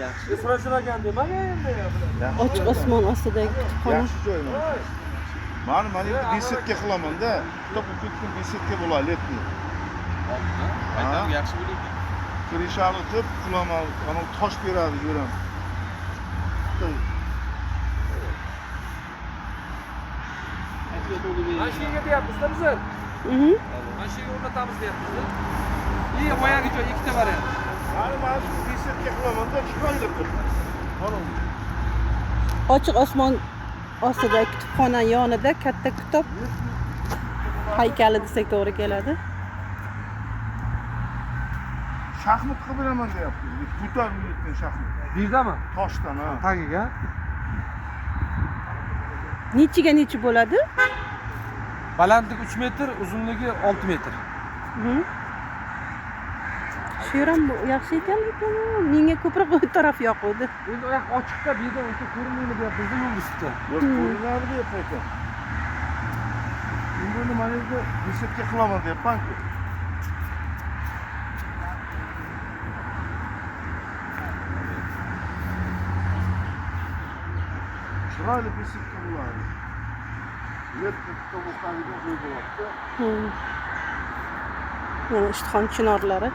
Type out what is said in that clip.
yaxshi. Surachilagan demagan endi ya bular. Ochiq osmon ostidagi kutubxona. Yaxshi joy mana. Mana endi besetka qilaman-da. Kitob o'qib kun besetka bo'ladi letni. Aytam yaxshi bo'laydi. Kirishali o'tib qilaman. Ana tosh beradi yuram. Mashinaga deyapmiz-da biz. Mashinaga o'rnatamiz deyapmiz-da. İyi boyagi joy ikkita bor endi. Mana shu besetka qilaman-da, chiqmaydi deb. Mana Ochiq osmon ostidagi kutubxona yonida katta kitob haykali desak to'g'ri keladi. shaxmat qilib beraman deyapti. Ko'tarilgan shaxmat. Bu yerdami? Toshdan ha. Tagiga. Nechiga nechi bo'ladi? Balandligi 3 metr, uzunligi 6 metr. Shu ham yaxshi ekan, menga ko'proq bu taraf yoquvdi. Endi oyoq ochiqda bu yerda o'sha ko'rinmaydi deyapmiz-da yo'l ustida. Yo'q, ko'rinadi deyapti ekan. Endi mana yerda besetka qilaman deyapman-ku. Chiroyli besetka bo'ladi. Yerda kitob o'qadigan joy bo'lyapti. Mana Ishtixon chinorlari.